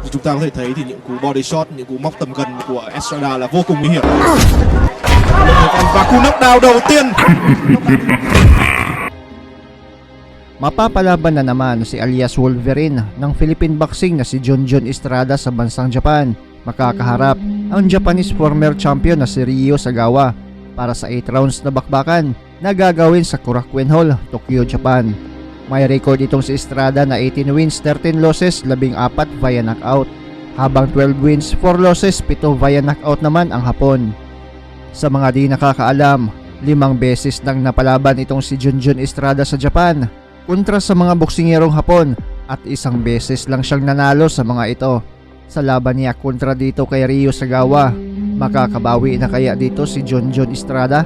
Như chúng ta có thể thấy thì những cú body shot, những cú móc tầm gần của Estrada là vô cùng nguy hiểm. Và cú knockdown đầu tiên. Mapapalaban na naman si alias Wolverine ng Philippine boxing na si Junjun Estrada sa bansang Japan. Makakaharap ang Japanese former champion na si Ryo Sagawa para sa 8 rounds na bakbakan na gagawin sa Korakuen Hall, Tokyo, Japan. May record itong si Estrada na 18 wins, 13 losses, 14 via knockout, habang 12 wins, 4 losses, 7 via knockout naman ang Hapon. Sa mga di nakakaalam, 5 beses nang napalaban itong si Junjun Estrada sa Japan kontra sa mga boksingerong Hapon at 1 beses lang siyang nanalo sa mga ito. Sa laban niya kontra dito kay Ryo Sagawa, makakabawi na kaya dito si Junjun Estrada?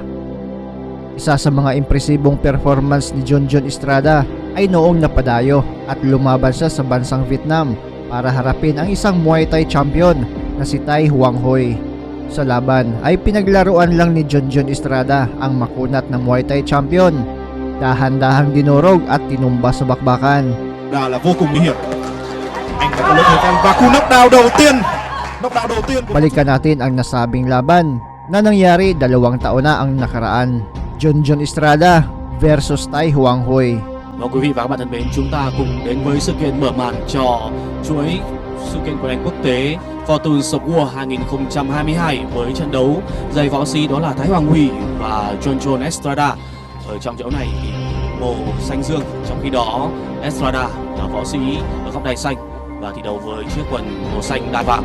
Isa sa mga impresibong performance ni Junjun Estrada ay noong napadayo at lumaban siya sa bansang Vietnam para harapin ang isang Muay Thai champion na si Tai Huang Hoi. Sa laban ay pinaglaruan lang ni Junjun Estrada ang makunat na Muay Thai champion. Dahan-dahang dinurog at tinumba sa bakbakan. Đó là vô cùng nguy hiểm. Anh đã có lợi thế và cú knockdown đầu tiên. Knockdown đầu tiên của Balikan natin ang nasabing laban na nangyari 2 taon na ang nakaraan. Junjun Estrada versus Tai Huang Hoi. Và quý vị và các bạn thân mến, chúng ta cùng đến với sự kiện mở màn cho chuỗi sự kiện của đánh quốc tế Fortune of War 2022 với trận đấu giày võ sĩ đó là Thái Hoàng Huy và Junjun Estrada. Ở trong trận đấu này thì màu xanh dương, trong khi đó Estrada là võ sĩ ở góc đai xanh và thi đấu với chiếc quần màu xanh đai vàng.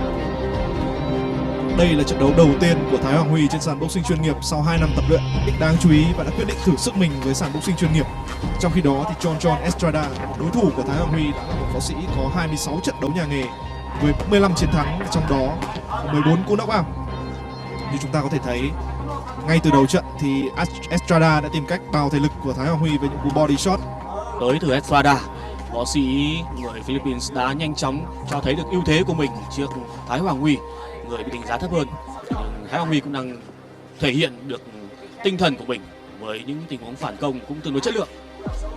Đây là trận đấu đầu tiên của Thái Hoàng Huy trên sàn boxing chuyên nghiệp sau 2 năm tập luyện. Điểm đáng chú ý và đã quyết định thử sức mình với sàn boxing chuyên nghiệp. Trong khi đó thì Junjun Estrada, đối thủ của Thái Hoàng Huy, đã là một võ sĩ có 26 trận đấu nhà nghề với 15 chiến thắng, trong đó 14 cú knock out. Như chúng ta có thể thấy, ngay từ đầu trận thì Estrada đã tìm cách bào thể lực của Thái Hoàng Huy với những cú body shot. Tới từ Estrada, võ sĩ người Philippines đã nhanh chóng cho thấy được ưu thế của mình trước Thái Hoàng Huy, người bị đánh giá thấp hơn. Thái Hoàng Huy cũng đang thể hiện được tinh thần của mình với những tình huống phản công cũng tương đối chất lượng.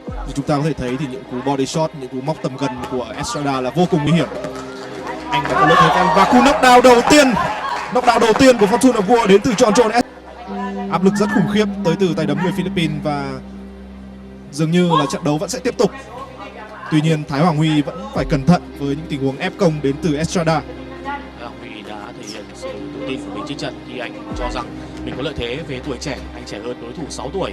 Như chúng ta có thể thấy thì những cú body shot, những cú móc tầm gần của Estrada là vô cùng nguy hiểm. Anh đã có lợi thế và cú knockdown đầu tiên của Fortune of War đến từ Junjun Estrada. Áp lực rất khủng khiếp tới từ tay đấm người Philippines và dường như là trận đấu vẫn sẽ tiếp tục. Tuy nhiên Thái Hoàng Huy vẫn phải cẩn thận với những tình huống ép công đến từ Estrada. Thái Hoàng Huy đã thể hiện sự tự tin của mình trên trận khi anh cho rằng mình có lợi thế về tuổi trẻ, anh trẻ hơn đối thủ 6 tuổi.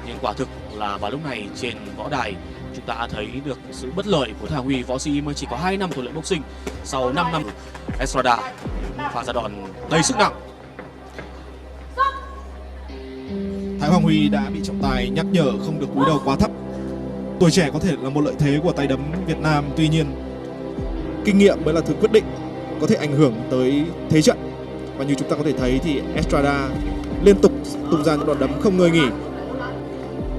Nhưng quả thực là vào lúc này trên võ đài chúng ta thấy được sự bất lợi của Thái Hoàng Huy, võ sĩ mới chỉ có 2 năm thủ luyện boxing. Sau 5 năm Estrada pha ra đòn đầy sức nặng. Thái Hoàng Huy đã bị trọng tài nhắc nhở không được cúi đầu quá thấp. Tuổi trẻ có thể là một lợi thế của tay đấm Việt Nam, tuy nhiên kinh nghiệm mới là thứ quyết định, có thể ảnh hưởng tới thế trận. Và như chúng ta có thể thấy thì Estrada liên tục tung ra những đòn đấm không ngơi nghỉ.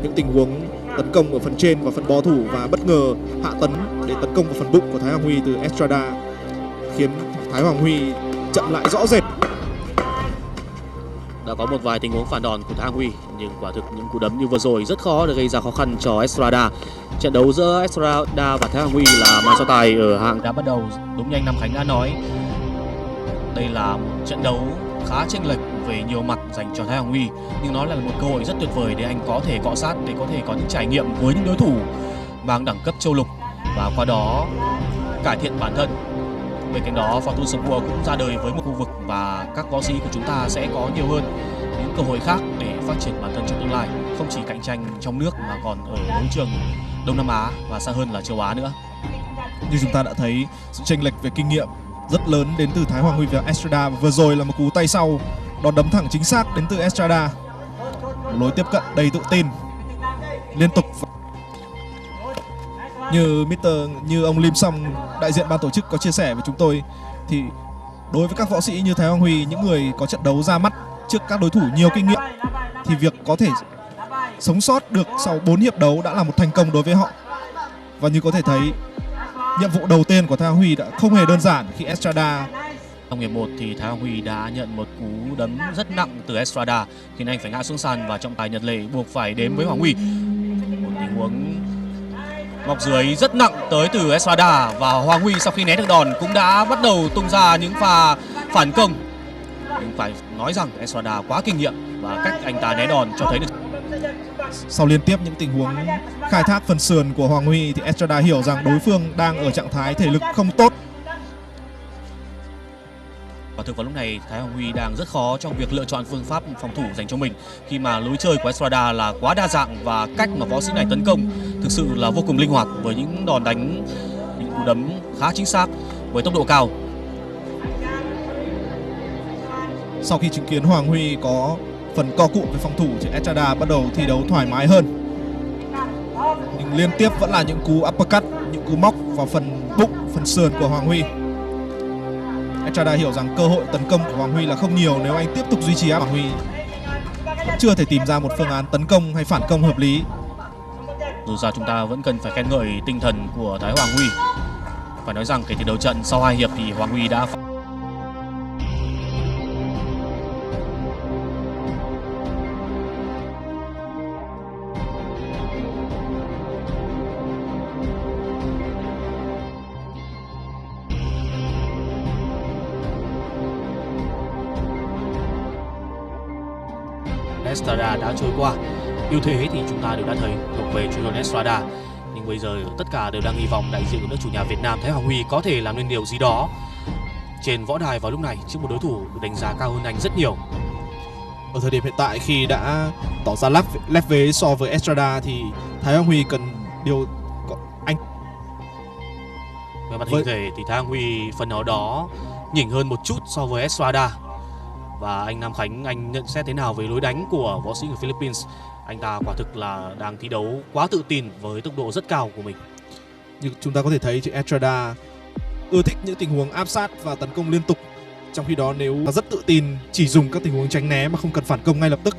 Những tình huống tấn công ở phần trên và phần bo thủ và bất ngờ hạ tấn để tấn công vào phần bụng của Thái Hoàng Huy từ Estrada khiến Thái Hoàng Huy chậm lại rõ rệt. Đã có một vài tình huống phản đòn của Thái Hoàng Huy, nhưng quả thực những cú đấm như vừa rồi rất khó để gây ra khó khăn cho Estrada. Trận đấu giữa Estrada và Thái Hoàng Huy là màn so tài ở hạng đã bắt đầu. Đúng như anh Nam Khánh đã nói, đây là một trận đấu khá chênh lệch về nhiều mặt dành cho Thái Hoàng Huy, nhưng nó là một cơ hội rất tuyệt vời để anh có thể cọ sát, để có thể có những trải nghiệm với những đối thủ mang đẳng cấp châu lục và qua đó cải thiện bản thân. Bên cạnh đó, Fortune of War cũng ra đời với một khu vực và các võ sĩ của chúng ta sẽ có nhiều hơn những cơ hội khác để phát triển bản thân trong tương lai, không chỉ cạnh tranh trong nước mà còn ở đấu trường Đông Nam Á và xa hơn là châu Á nữa. Như chúng ta đã thấy, sự chênh lệch về kinh nghiệm rất lớn đến từ Thái Hoàng Huy và Estrada. Vừa rồi là một cú tay sau, đòn đấm thẳng chính xác đến từ Estrada. Một lối tiếp cận đầy tự tin, liên tục. Như ông Lim Song, đại diện ban tổ chức có chia sẻ với chúng tôi, thì đối với các võ sĩ như Thái Hoàng Huy, những người có trận đấu ra mắt trước các đối thủ nhiều kinh nghiệm, thì việc có thể sống sót được sau 4 hiệp đấu đã là một thành công đối với họ. Và như có thể thấy, nhiệm vụ đầu tiên của Thái Hoàng Huy đã không hề đơn giản khi Estrada. Trong hiệp 1 thì Thái Hoàng Huy đã nhận một cú đấm rất nặng từ Estrada khiến anh phải ngã xuống sàn và trọng tài Nhật Lệ buộc phải đến với Hoàng Huy. Một tình huống Mọc dưới rất nặng tới từ Estrada, và Hoàng Huy sau khi né được đòn cũng đã bắt đầu tung ra những pha phản công. Nhưng phải nói rằng Estrada quá kinh nghiệm và cách anh ta né đòn cho thấy được. Sau liên tiếp những tình huống khai thác phần sườn của Hoàng Huy thì Estrada hiểu rằng đối phương đang ở trạng thái thể lực không tốt. Và thực vào lúc này Thái Hoàng Huy đang rất khó trong việc lựa chọn phương pháp phòng thủ dành cho mình, khi mà lối chơi của Estrada là quá đa dạng và cách mà võ sĩ này tấn công thực sự là vô cùng linh hoạt, với những đòn đánh, những cú đấm khá chính xác với tốc độ cao. Sau khi chứng kiến Hoàng Huy có phần co cụm về phòng thủ thì Estrada bắt đầu thi đấu thoải mái hơn. Nhưng liên tiếp vẫn là những cú uppercut, những cú móc vào phần bụng, phần sườn của Hoàng Huy. Estrada hiểu rằng cơ hội tấn công của Hoàng Huy là không nhiều nếu anh tiếp tục duy trì áp. Hoàng Huy vẫn chưa thể tìm ra một phương án tấn công hay phản công hợp lý. Dù sao chúng ta vẫn cần phải khen ngợi tinh thần của Thái Hoàng Huy. Phải nói rằng kể từ đầu trận sau 2 hiệp thì Hoàng Huy đã Estrada đã trôi qua. Ưu thế thì chúng ta đều đã thấy thuộc về John Estrada. Nhưng bây giờ tất cả đều đang hy vọng đại diện của nước chủ nhà Việt Nam Thái Hoàng Huy có thể làm nên điều gì đó trên võ đài vào lúc này trước một đối thủ được đánh giá cao hơn anh rất nhiều. Ở thời điểm hiện tại khi đã tỏ ra lép vế so với Estrada thì Thái Hoàng Huy cần điều anh về mặt hình thể thì Thái Hoàng Huy phần nào đó nhỉnh hơn một chút so với Estrada. Và anh Nam Khánh, anh nhận xét thế nào về lối đánh của võ sĩ người Philippines? Anh ta quả thực là đang thi đấu quá tự tin với tốc độ rất cao của mình. Như chúng ta có thể thấy thì Estrada ưa thích những tình huống áp sát và tấn công liên tục. Trong khi đó nếu rất tự tin chỉ dùng các tình huống tránh né mà không cần phản công ngay lập tức.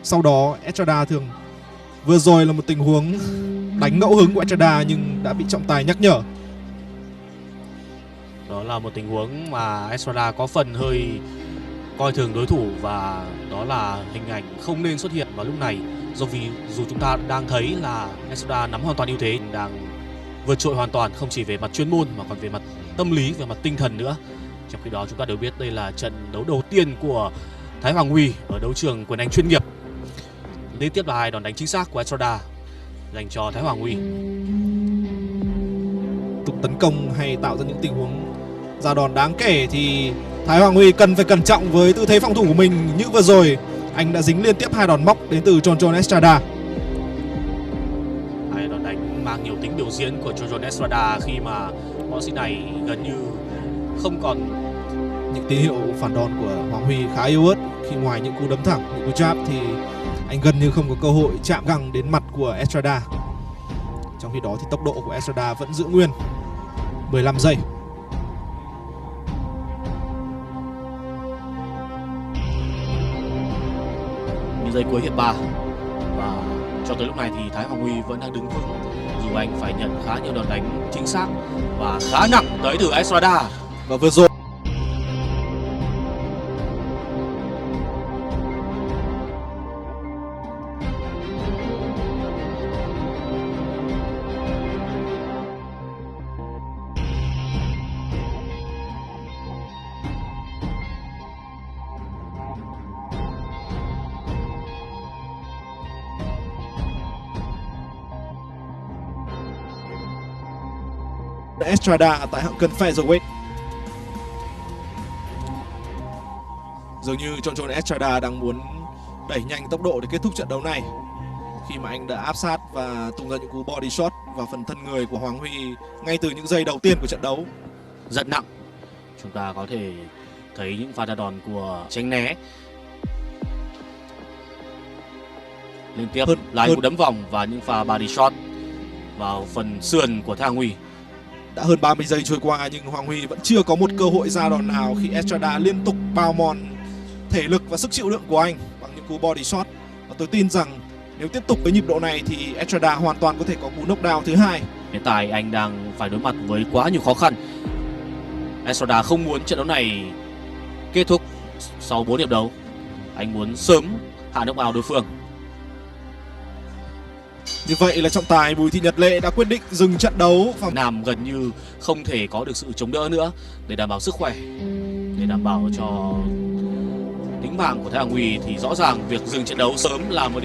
Sau đó Estrada thường, vừa rồi là một tình huống đánh ngẫu hứng của Estrada nhưng đã bị trọng tài nhắc nhở. Đó là một tình huống mà Estrada có phần hơi coi thường đối thủ, và đó là hình ảnh không nên xuất hiện vào lúc này. Dù chúng ta đang thấy là Estrada nắm hoàn toàn ưu thế, đang vượt trội hoàn toàn không chỉ về mặt chuyên môn mà còn về mặt tâm lý, về mặt tinh thần nữa. Trong khi đó chúng ta đều biết đây là trận đấu đầu tiên của Thái Hoàng Huy ở đấu trường quyền Anh chuyên nghiệp. Liên tiếp là 2 đòn đánh chính xác của Estrada dành cho Thái Hoàng Huy. Tục tấn công hay tạo ra những tình huống ra đòn đáng kể thì Thái Hoàng Huy cần phải cẩn trọng với tư thế phòng thủ của mình. Như vừa rồi anh đã dính liên tiếp 2 đòn móc đến từ John Estrada. 2 đòn đánh mang nhiều tính biểu diễn của John Estrada khi mà võ sĩ này gần như không còn. Những tín hiệu phản đòn của Hoàng Huy khá yếu ớt, khi ngoài những cú đấm thẳng, những cú jab thì anh gần như không có cơ hội chạm găng đến mặt của Estrada. Trong khi đó thì tốc độ của Estrada vẫn giữ nguyên 15 giây. Giây cuối hiệp 3, và cho tới lúc này thì Thái Hoàng Huy vẫn đang đứng vững dù anh phải nhận khá nhiều đòn đánh chính xác và khá nặng tới từ Estrada. Và vừa rồi Estrada tại hạng cân featherweight. Dường như John Estrada đang muốn đẩy nhanh tốc độ để kết thúc trận đấu này, khi mà anh đã áp sát và tung ra những cú body shot vào phần thân người của Hoàng Huy ngay từ những giây đầu tiên của trận đấu. Rất nặng. Chúng ta có thể thấy những pha đá đòn của tránh né liên tiếp, lại cú đấm vòng và những pha body shot vào phần sườn của Thái Hoàng Huy. Đã hơn 30 giây trôi qua nhưng Hoàng Huy vẫn chưa có một cơ hội ra đòn nào khi Estrada liên tục bào mòn thể lực và sức chịu đựng của anh bằng những cú body shot. Và tôi tin rằng nếu tiếp tục với nhịp độ này thì Estrada hoàn toàn có thể có cú knockdown thứ 2. Hiện tại anh đang phải đối mặt với quá nhiều khó khăn. Estrada không muốn trận đấu này kết thúc sau 4 hiệp đấu. Anh muốn sớm hạ knock out đối phương. Như vậy là trọng tài Bùi Thị Nhật Lệ đã quyết định dừng trận đấu và Nam gần như không thể có được sự chống đỡ nữa để đảm bảo sức khỏe, để đảm bảo cho tính mạng của Thái Hoàng Huy thì rõ ràng việc dừng trận đấu sớm là một